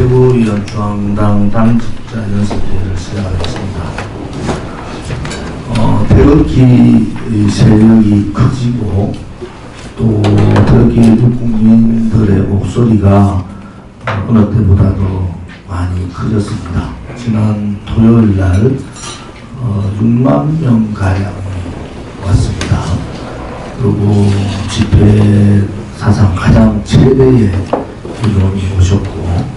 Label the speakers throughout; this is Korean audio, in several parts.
Speaker 1: 최고위원 중앙당 당직자 연설회를 시작하겠습니다. 태극기 세력이 커지고 또 태극기 국민들의 목소리가 어느 때보다도 많이 커졌습니다. 지난 토요일 날 6만 명 가량이 왔습니다. 그리고 집회 사상 가장 최대의 인원이 오셨고,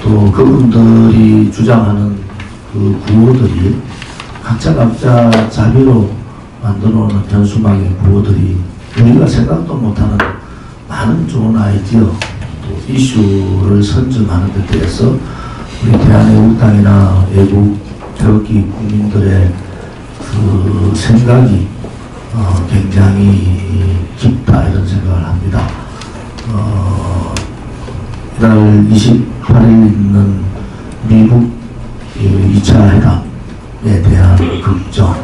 Speaker 1: 또 그분들이 주장하는 그 구호들이 각자 자비로 만들어 놓은 현수막의 구호들이 우리가 생각도 못하는 많은 좋은 아이디어, 또 이슈를 선점하는 데 대해서 우리 대한애국당이나 애국 태극기 국민들의 그 생각이 굉장히 깊다, 이런 생각을 합니다. 이달 28일 있는 미국 2차 회담에 대한 걱정,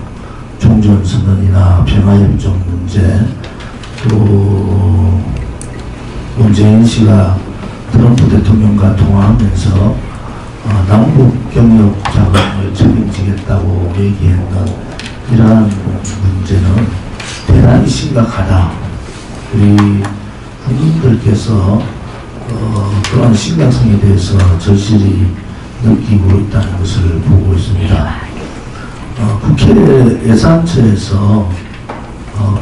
Speaker 1: 종전선언이나 평화협정 문제, 또 문재인 씨가 트럼프 대통령과 통화하면서 남북 경협 자금을 책임지겠다고 얘기했던 이러한 문제는 대단히 심각하다. 우리 국민들께서 그런 심각성에 대해서 절실히 느끼고 있다는 것을 보고 있습니다. 국회 예산처에서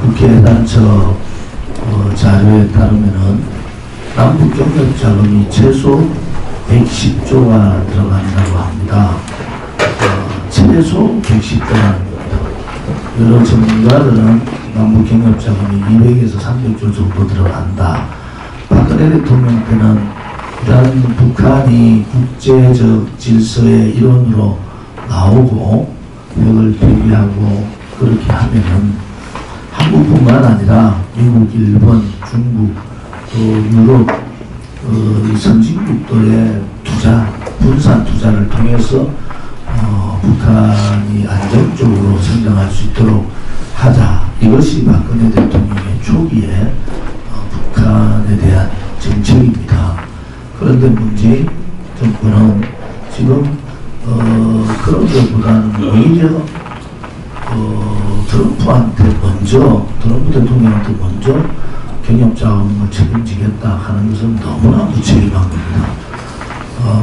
Speaker 1: 국회 예산처 자료에 따르면은 남북 경협 자금이 최소 110조가 들어간다고 합니다. 최소 110조라는 겁니다. 여러 전문가들은 남북 경협 자금이 200에서 300조 정도 들어간다. 박근혜 대통령 때는 이런 북한이 국제적 질서의 일원으로 나오고 벽을 폐기하고 그렇게 하면은 한국뿐만 아니라 미국, 일본, 중국, 또 유럽 선진국들의 투자, 분산 투자를 통해서 북한이 안정적으로 성장할 수 있도록 하자. 이것이 박근혜 대통령의 초기에 북한에 대한 정책입니다. 그런데 문재인 정부는 지금 그런 것보다는 오히려 트럼프 대통령한테 먼저 경협자금을 책임지겠다 하는 것은 너무나 무책임한 겁니다.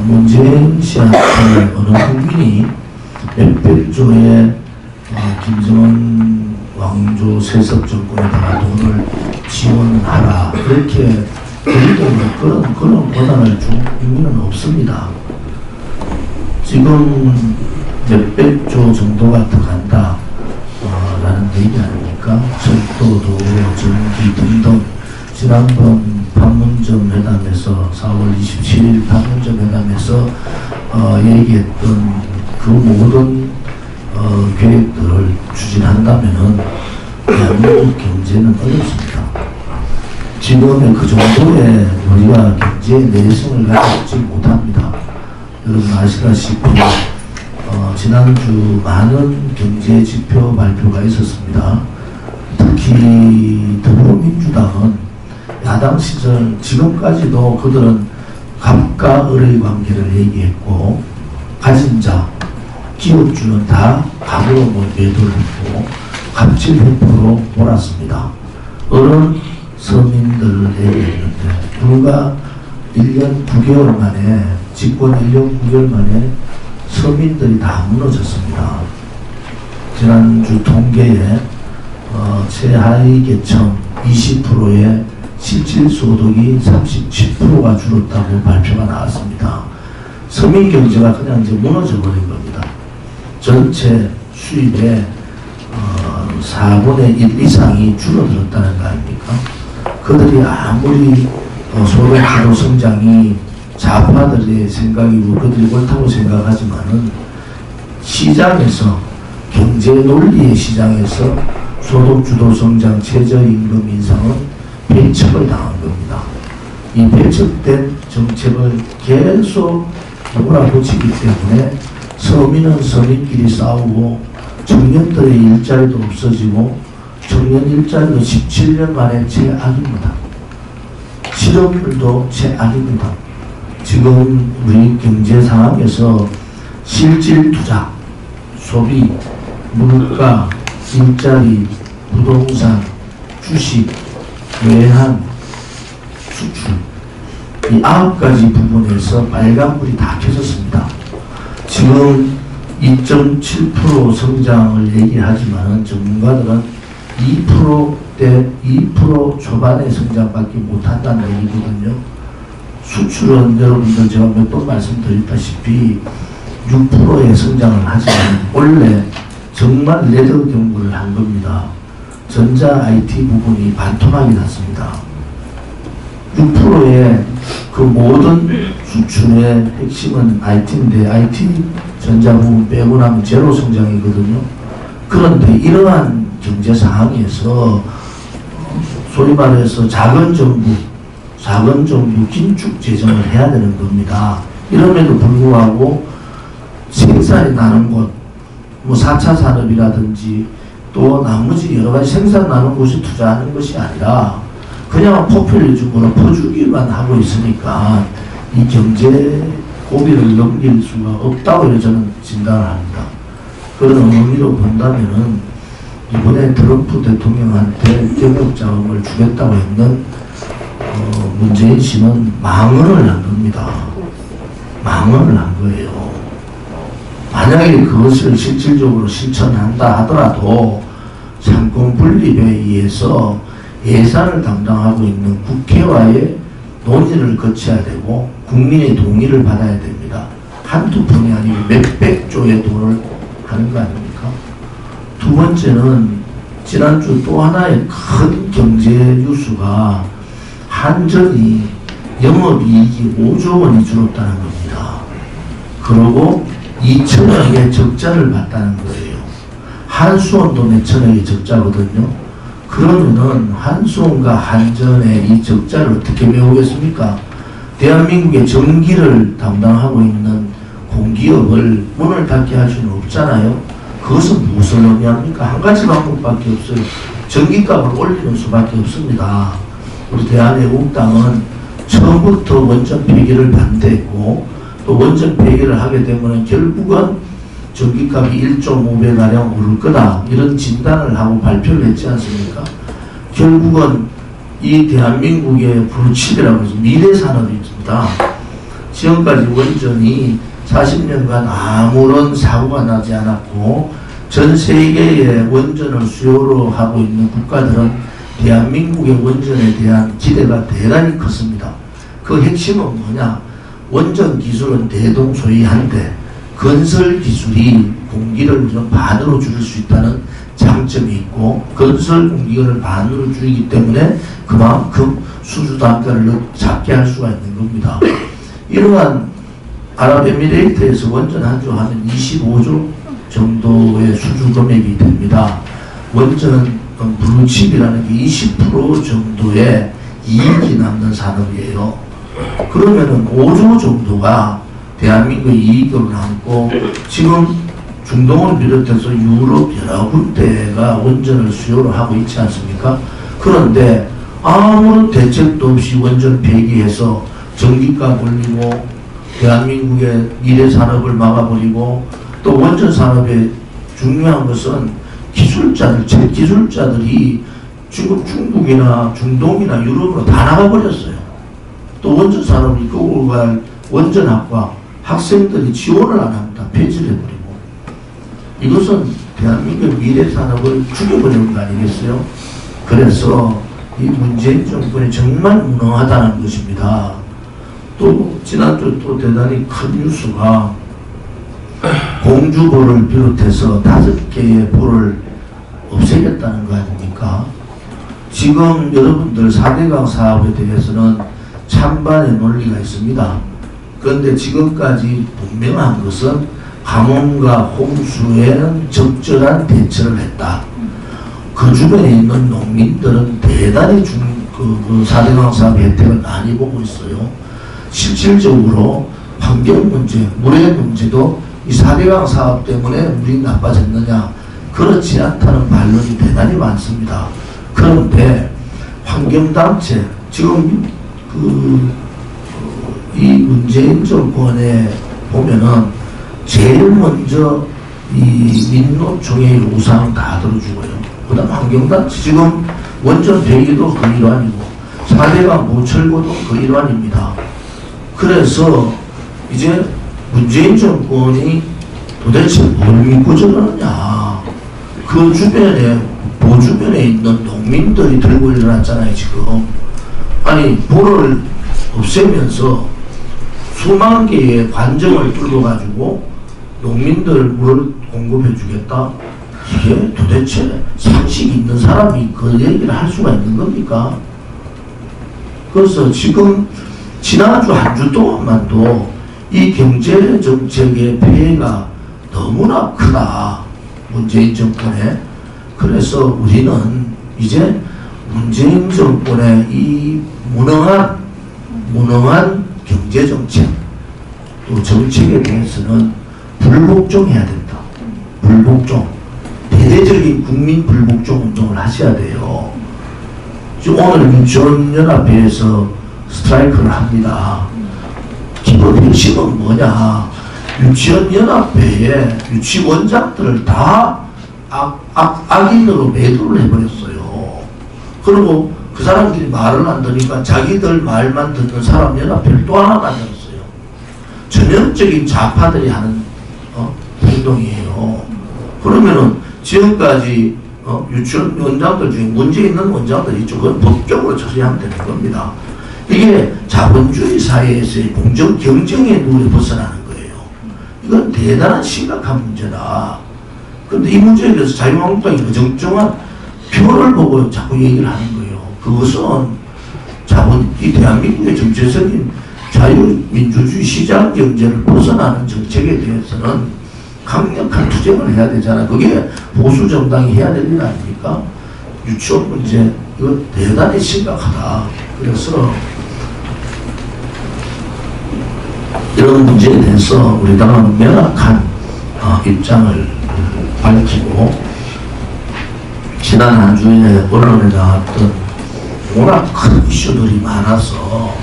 Speaker 1: 문재인 씨한테 어느 국민이 몇백조의 김정은 왕조 세습 정권에다가 돈을 지원하라 이렇게 그런 권한을 준 국민은 없습니다. 지금 몇백조 정도가 들어간다 라는 얘기 아닙니까? 철도, 도로, 전기 등등 지난번 판문점 회담에서 4월 27일 판문점 회담에서 얘기했던 그 모든 계획들을 추진한다면은 대한민국 경제는 어렵습니다. 지금의 그 정도의 우리가 경제의 내성을 가지지 못합니다. 여러분 아시다시피 지난주 많은 경제 지표 발표가 있었습니다. 특히 더불어민주당은 야당 시절 지금까지도 그들은 갑과 을의 관계를 얘기했고, 가진 자, 기업주는 다 갑으로 매도를 했고 갑질 회포로 몰았습니다. 을은 서민들을 얘기했는데 불과 1년 9개월 만에, 집권 1년 9개월 만에 서민들이 다 무너졌습니다. 지난주 통계에 최하위 계층 20%의 실질소득이 37%가 줄었다고 발표가 나왔습니다. 서민 경제가 그냥 이제 무너져 버린 겁니다. 전체 수입의 4분의 1 이상이 줄어들었다는 거 아닙니까? 그들이 아무리 소득주도 성장이 좌파들의 생각이고 그들이 옳다고 생각하지만은 시장에서, 경제 논리의 시장에서 소득주도 성장, 최저임금 인상은 배척을 당한 겁니다. 이 배척된 정책을 계속 몰아붙이기 때문에 서민은 서민끼리 싸우고 청년들의 일자리도 없어지고 청년 일자리도 17년 만에 최악입니다. 실업률도 최악입니다. 지금 우리 경제 상황에서 실질 투자, 소비, 물가, 일자리, 부동산, 주식, 외환, 수출 이 9가지 부분에서 빨간불이 다 켜졌습니다. 지금 2.7% 성장을 얘기하지만 전문가들은 2%대 2% 초반의 성장밖에 못한다는 얘기거든요. 수출은 여러분들 제가 몇 번 말씀드렸다시피 6%의 성장을 하지만 원래 정말 레드 경고를 한 겁니다. 전자 IT 부분이 반토막이 났습니다. 6%의 그 모든 수출의 핵심은 IT인데 IT 전자 부분 빼고 나면 제로 성장이거든요. 그런데 이러한 경제 상황에서 소위 말해서 작은 정부 긴축 재정을 해야 되는 겁니다. 이럼에도 불구하고 생산이 나는 곳, 뭐 4차 산업이라든지 또 나머지 여러 가지 생산 나는 곳에 투자하는 것이 아니라 그냥 포퓰리즘으로 퍼주기만 하고 있으니까 이 경제 고비를 넘길 수가 없다고 저는 진단을 합니다. 그런 의미로 본다면은 이번에 트럼프 대통령한테 경력 자금을 주겠다고 했는 문재인 씨는 망언을 한 겁니다. 망언을 한 거예요. 만약에 그것을 실질적으로 실천한다 하더라도 상권 분립에 의해서 예산을 담당하고 있는 국회와의 논의를 거쳐야 되고 국민의 동의를 받아야 됩니다. 한두 푼이 아니고 몇백조의 돈을 하는 거 아닙니까? 두 번째는 지난주 또 하나의 큰 경제 뉴스가 한전이 영업이익이 5조 원이 줄었다는 겁니다. 그리고 2천억의 적자를 봤다는 거예요. 한수원도 몇천억의 적자거든요. 그러면은 한수원과 한전의 이 적자를 어떻게 메우겠습니까? 대한민국의 전기를 담당하고 있는 공기업을 문을 닫게 할 수는 없잖아요. 그것은 무엇을 의미합니까? 한 가지 방법밖에 없어요. 전기값을 올리는 수밖에 없습니다. 우리 대한애국당은 처음부터 원전 폐기를 반대했고 또 원전 폐기를 하게 되면 결국은 전기값이 1.5배가량 오를 거다 이런 진단을 하고 발표를 했지 않습니까? 결국은 이 대한민국의 불칩이라고 해서 미래산업이 있습니다. 지금까지 원전이 40년간 아무런 사고가 나지 않았고 전 세계의 원전을 수요로 하고 있는 국가들은 대한민국의 원전에 대한 기대가 대단히 컸습니다. 그 핵심은 뭐냐? 원전 기술은 대동소이한데 건설 기술이 공기를 반으로 줄일 수 있다는 장점이 있고 건설 공기를 반으로 줄이기 때문에 그만큼 수주 단가를 작게 할 수가 있는 겁니다. 이러한 아랍에미레이트에서 원전 한 주 하면 25조 정도의 수주 금액이 됩니다. 원전은 블루칩이라는 게 20% 정도의 이익이 남는 산업이에요. 그러면은 5조 정도가 대한민국의 이익으로 남고 지금 중동을 비롯해서 유럽 여러 군데가 원전을 수요를 하고 있지 않습니까? 그런데 아무런 대책도 없이 원전 폐기해서 전기값 올리고 대한민국의 미래 산업을 막아버리고 또 원전 산업의 중요한 것은 기술자들, 제 기술자들이 지금 중국이나 중동이나 유럽으로 다 나가버렸어요. 또 원전 산업을 이끌고 갈 원전학과 학생들이 지원을 안 합니다. 폐지를 해버리고. 이것은 대한민국의 미래 산업을 죽여버리는 거 아니겠어요? 그래서 이 문재인 정권이 정말 무능하다는 것입니다. 또 지난주 또 대단히 큰 뉴스가 공주보를 비롯해서 5개의 보를 없애겠다는 거 아닙니까? 지금 여러분들 4대강 사업에 대해서는 찬반의 논리가 있습니다. 그런데 지금까지 분명한 것은 가뭄과 홍수에는 적절한 대처를 했다. 그 주변에 있는 농민들은 대단히 그 4대강 사업 혜택을 많이 보고 있어요. 실질적으로 환경 문제, 물의 문제도 이 4대강 사업 때문에 물이 나빠졌느냐? 그렇지 않다는 반론이 대단히 많습니다. 그런데 환경단체, 지금 이 이 문재인 정권에 보면은 제일 먼저 이 민노총의 요구사항 다 들어주고요. 그 다음 환경단체 지금 원전 폐기도 그 일환이고 4대강 모철고도 그 일환입니다. 그래서 이제 문재인 정권이 도대체 뭘 믿고 저러느냐. 그 주변에 보주변에 있는 농민들이 들고 일어났잖아요 지금. 아니 불을 없애면서 수만 개의 관정을 뚫어 가지고 농민들 물을 공급해 주겠다. 이게 도대체 상식이 있는 사람이 그 얘기를 할 수가 있는 겁니까? 그래서 지금 지난주 한 주 동안만도 이 경제정책의 폐해가 너무나 크다. 문재인 정권에. 그래서 우리는 이제 문재인 정권의 이 무능한 경제정책 또 정책에 대해서는 불복종해야 된다. 불복종. 대대적인 국민 불복종 운동을 하셔야 돼요. 지금 오늘 유치원연합회에서 스트라이크를 합니다. 기본 핵심은 뭐냐. 유치원연합회에 유치원장들을 다 악인으로 매도를 해버렸어요. 그리고 그 사람들이 말을 안 들으니까 자기들 말만 듣는 사람 연합회를 또 하나 만들었어요. 전형적인 좌파들이 하는 행동이에요. 그러면은 지금까지 유치원 원장들 중에 문제 있는 원장들이 있죠. 그건 법적으로 처리하면 되는 겁니다. 이게 자본주의 사회에서의 공정 경쟁의 룰에 벗어나는 거예요. 이건 대단한 심각한 문제다. 그런데 이 문제에 대해서 자유한국당이 어정쩡한 표를 보고 자꾸 얘기를 하는 거예요. 그것은 이 대한민국의 정체적인 자유민주주의 시장 경제를 벗어나는 정책에 대해서는 강력한 투쟁을 해야 되잖아. 그게 보수 정당이 해야 될 일 아닙니까? 유치원 문제 이거 대단히 심각하다. 그래서 이런 문제에 대해서 우리 당은 명확한 입장을 밝히고 지난 한 주에 언론에 나왔던 워낙 큰 이슈들이 많아서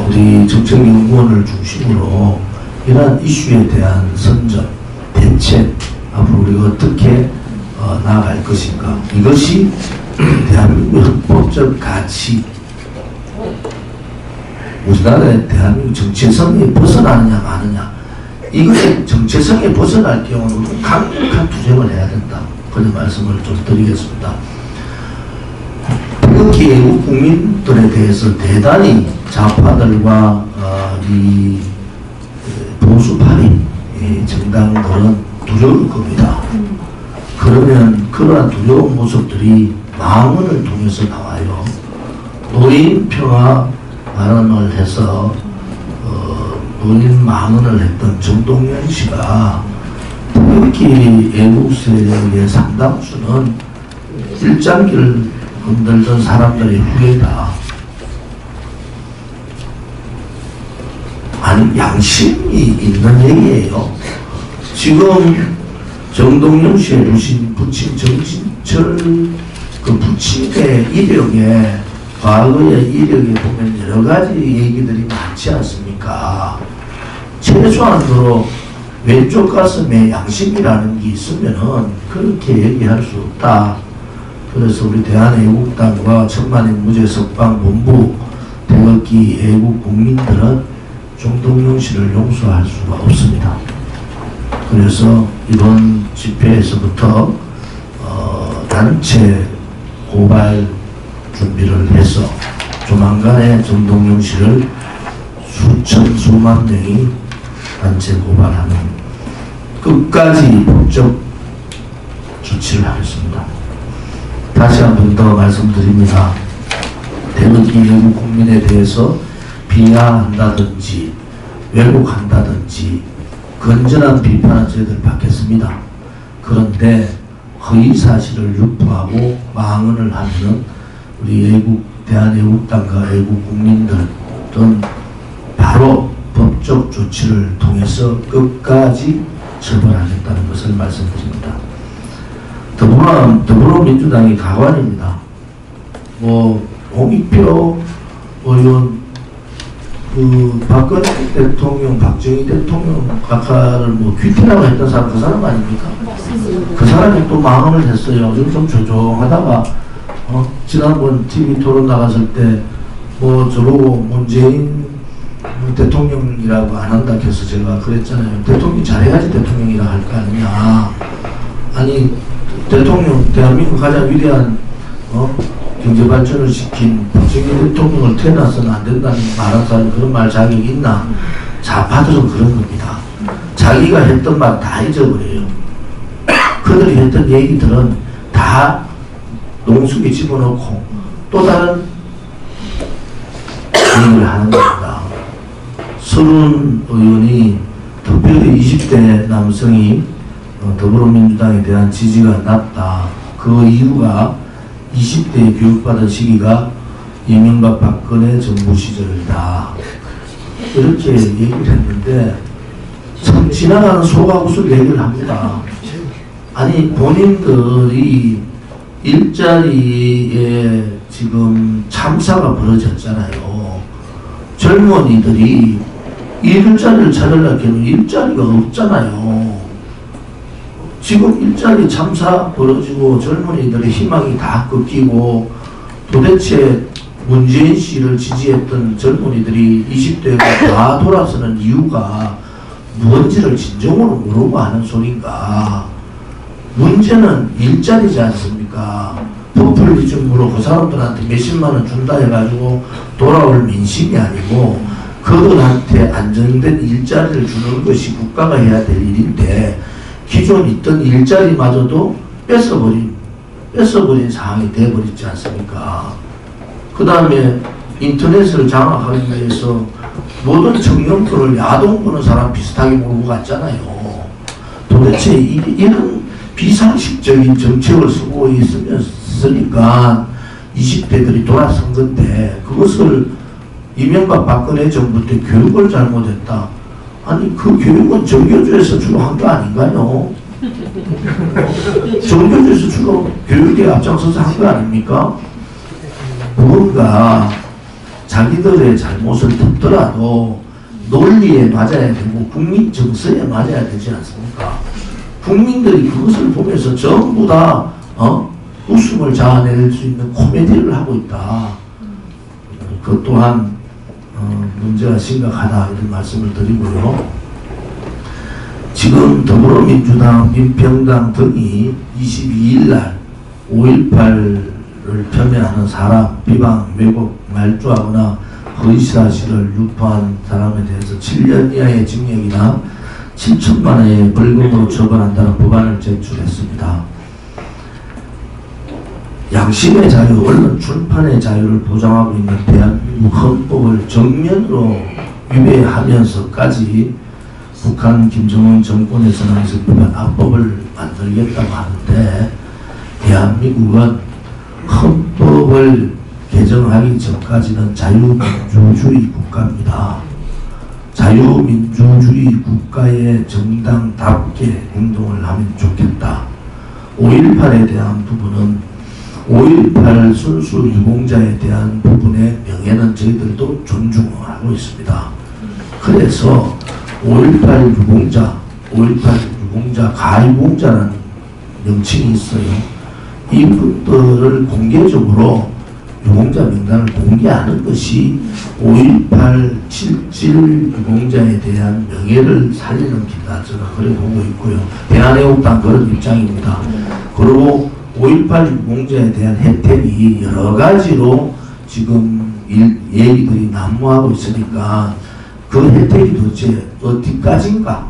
Speaker 1: 우리 정책연구원을 중심으로 이러한 이슈에 대한 선점, 대책, 앞으로 우리가 어떻게 나아갈 것인가. 이것이 대한민국의 헌법적 가치, 우리나라의 대한민국 정체성이 벗어나느냐 마느냐. 이것의 정체성에 벗어날 경우는 강력한 투쟁을 해야 된다. 그런 말씀을 좀 드리겠습니다. 태극기 애국 국민들에 대해서 대단히 좌파들과 이 보수파인 정당들은 두려울 겁니다. 그러면 그러한 두려운 모습들이 망언을 통해서 나와요. 노인 평화 발언을 해서 노인 망언을 했던 정동영 씨가 태극기 애국 세력의 상당수는 일장기를 흔들던 사람들의 후예다. 아니 양심이 있는 얘기예요. 지금 정동영 씨의 주신 부친 정진철 그 부친의 이력에 과거의 이력에 보면 여러 가지 얘기들이 많지 않습니까? 최소한으로 왼쪽 가슴에 양심이라는 게 있으면은 그렇게 얘기할 수 없다. 그래서 우리 대한애국당과 천만인 무죄석방본부 태극기 애국 국민들은 정동영 씨를 용서할 수가 없습니다. 그래서 이번 집회에서부터 단체 고발 준비를 해서 조만간에 정동영 씨를 수만 명이 단체 고발하는 끝까지 법적 조치를 하겠습니다. 다시 한 번 더 말씀드립니다. 태극기 애국 국민에 대해서 비하한다든지 왜곡한다든지 건전한 비판은 저희들 받겠습니다. 그런데 허위사실을 유포하고 망언을 하면 우리 대한애국당과 애국 국민들은 바로 법적 조치를 통해서 끝까지 처벌하겠다는 것을 말씀드립니다. 더불어민주당이 가관입니다. 홍익표 의원 그 박근혜 대통령, 박정희 대통령 각하를 뭐 귀티라고 했던 사람 그 사람 아닙니까? 그 사람이 또 망언을 했어요. 좀 조종하다가 지난번 TV 토론 나갔을 때 뭐 저보고 문재인 대통령이라고 안 한다 해서 제가 그랬잖아요. 대통령 잘해야지 대통령이라 할 거 아니냐. 아니 대통령, 대한민국 가장 위대한 경제 발전을 시킨 박정희 대통령을 태어나서는 안 된다는 말한 사람이 그런 말 자격이 있나? 좌파들은 그런 겁니다. 자기가 했던 말 다 잊어버려요. 그들이 했던 얘기들은 다 농수에 집어넣고 또 다른 얘기를 하는 겁니다. 서른 의원이 특별히 20대 남성이 더불어민주당에 대한 지지가 낮다. 그 이유가 20대에 교육받은 시기가 이명박 박근혜 정부 시절이다. 이렇게 얘기를 했는데 참 지나가는 소가구슬 얘기를 합니다. 아니 본인들이 일자리에 지금 참사가 벌어졌잖아요. 젊은이들이 일자리를 찾으려고 하면 일자리가 없잖아요. 지금 일자리 참사 벌어지고 젊은이들의 희망이 다 꺾이고 도대체 문재인 씨를 지지했던 젊은이들이 20대가 다 돌아서는 이유가 뭔지를 진정으로 모르고 하는 소린가. 문제는 일자리지 않습니까? 포퓰리즘으로 그 사람들한테 몇십만 원 준다 해가지고 돌아올 민심이 아니고 그들한테 안정된 일자리를 주는 것이 국가가 해야 될 일인데 기존 있던 일자리마저도 뺏어버린 상황이 되어버리지 않습니까? 그 다음에 인터넷을 장악하기 위해서 모든 청년권을 야동 보는 사람 비슷하게 몰고 갔잖아요. 도대체 이런 비상식적인 정책을 쓰고 있으니까 20대들이 돌아선 건데 그것을 이명박 박근혜 정부 때 교육을 잘못했다. 아니 그 교육은 정교조에서 주로 한 거 아닌가요? 정교조에서 주로 교육에 앞장서서 한 거 아닙니까? 뭔가 자기들의 잘못을 듣더라도 논리에 맞아야 되고 국민 정서에 맞아야 되지 않습니까? 국민들이 그것을 보면서 전부 다 웃음을 자아낼 수 있는 코미디를 하고 있다. 그 또한 문제가 심각하다 이런 말씀을 드리고요. 지금 더불어민주당, 민평당 등이 22일 날 5.18을 폄훼하는 사람, 비방, 왜곡, 말조하거나 허위사실을 유포한 사람에 대해서 7년 이하의 징역이나 7천만 원의 벌금으로 처벌한다는 법안을 제출했습니다. 양심의 자유, 언론 출판의 자유를 보장하고 있는 대한민국 헌법을 정면으로 위배하면서까지 북한 김정은 정권에서는 법안 악법을 만들겠다고 하는데 대한민국은 헌법을 개정하기 전까지는 자유민주주의 국가입니다. 자유민주주의 국가의 정당답게 행동을 하면 좋겠다. 5.18에 대한 부분은 5.18 순수 유공자에 대한 부분의 명예는 저희들도 존중하고 있습니다. 그래서 5.18 유공자, 5.18 유공자, 가유공자라는 명칭이 있어요. 이분들을 공개적으로 유공자 명단을 공개하는 것이 5.18 실질 유공자에 대한 명예를 살리는 길이다. 제가 그래 보고 있고요. 대한애국당 그런 입장입니다. 그리고 5.18 유공자에 대한 혜택이 여러 가지로 지금 얘기들이 난무하고 있으니까 그 혜택이 도대체 어디까지인가?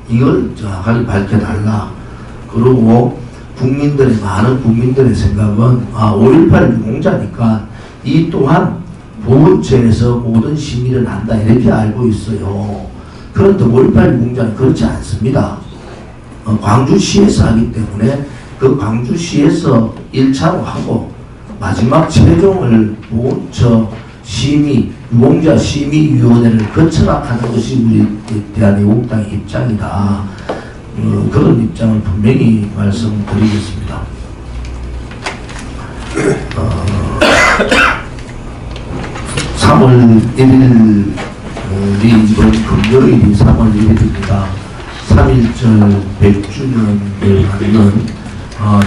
Speaker 1: 이걸 정확하게 밝혀달라. 그리고 많은 국민들의 생각은 5.18 유공자니까 이 또한 보훈처에서 모든 심의를 한다 이렇게 알고 있어요. 그런데 5.18 유공자는 그렇지 않습니다. 광주시에서 하기 때문에 그 광주시에서 1차로 하고 마지막 최종을 보훈처 심의, 유공자 심의위원회를 거쳐라 하는 것이 우리 대한애국당의 입장이다. 그런 입장을 분명히 말씀드리겠습니다. 3월 1일이 이번 금요일이 3월 1일입니다. 3.1절 100주년을 맞는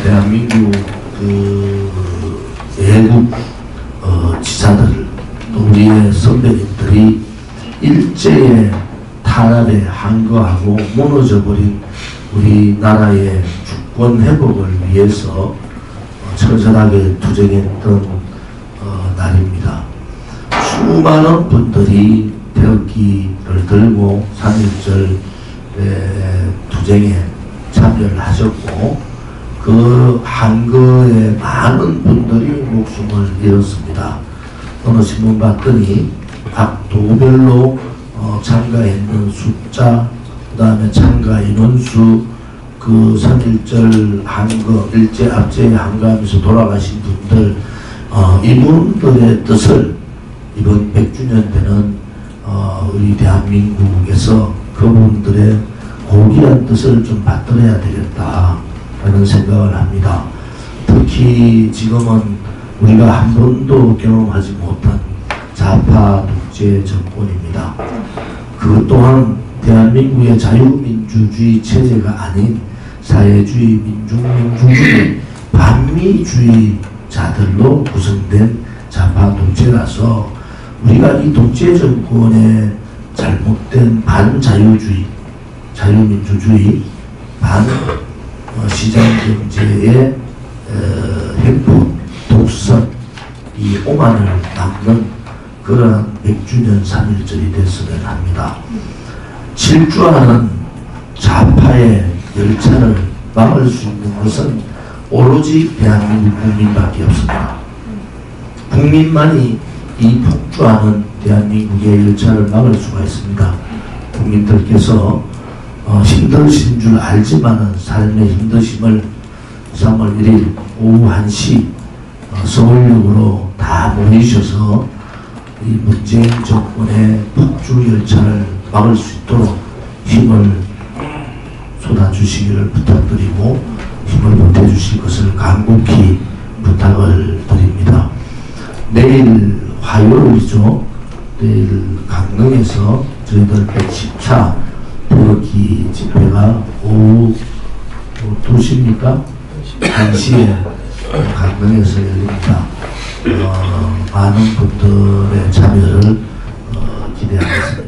Speaker 1: 대한민국 외국 지사들 또 우리의 선배님들이 일제의 탄압에 항거하고 무너져버린 우리나라의 주권 회복을 위해서 처절하게 투쟁했던 날입니다. 수많은 분들이 태극기를 들고 3.1절 투쟁에 참여를 하셨고 그 항거에 많은 분들이 목숨을 잃었습니다. 오늘 신문 봤더니 각 도별로 참가했는 숫자, 그 다음에 참가 인원수, 그 3.1절 항거, 일제 압제에 항거하면서 돌아가신 분들, 이분들의 뜻을 이번 100주년 되는 우리 대한민국에서 그분들의 고귀한 뜻을 좀 받들어야 되겠다 하는 생각을 합니다. 특히 지금은 우리가 한 번도 경험하지 못한 좌파 독재 정권입니다. 그 또한 대한민국의 자유민주주의 체제가 아닌 사회주의, 민중민주주의, 반미주의자들로 구성된 좌파 독재라서 우리가 이 독재 정권의 잘못된 반자유주의, 자유민주주의, 반시장경제의 횡포, 독선, 이 오만을 막는 그러한 100주년 3.1절이 됐으면 합니다. 질주하는 좌파의 열차를 막을 수 있는 것은 오로지 대한민국 국민밖에 없습니다. 국민만이 이 폭주하는 대한민국의 열차를 막을 수가 있습니다. 국민들께서 힘드신 줄 알지만은 삶의 힘드심을 3월 1일 오후 1시 서울역으로 다 모이셔서 이 문재인 정권의 폭주 열차를 막을 수 있도록 힘을 쏟아주시기를 부탁드리고 힘을 보태주실 것을 간곡히 부탁을 드립니다. 내일 화요일이죠. 내일 강릉에서 저희들 110차 태극기 집회가 오후 2시입니까? 1시에 강릉에서 열립니다. 많은 분들의 참여를 기대하겠습니다.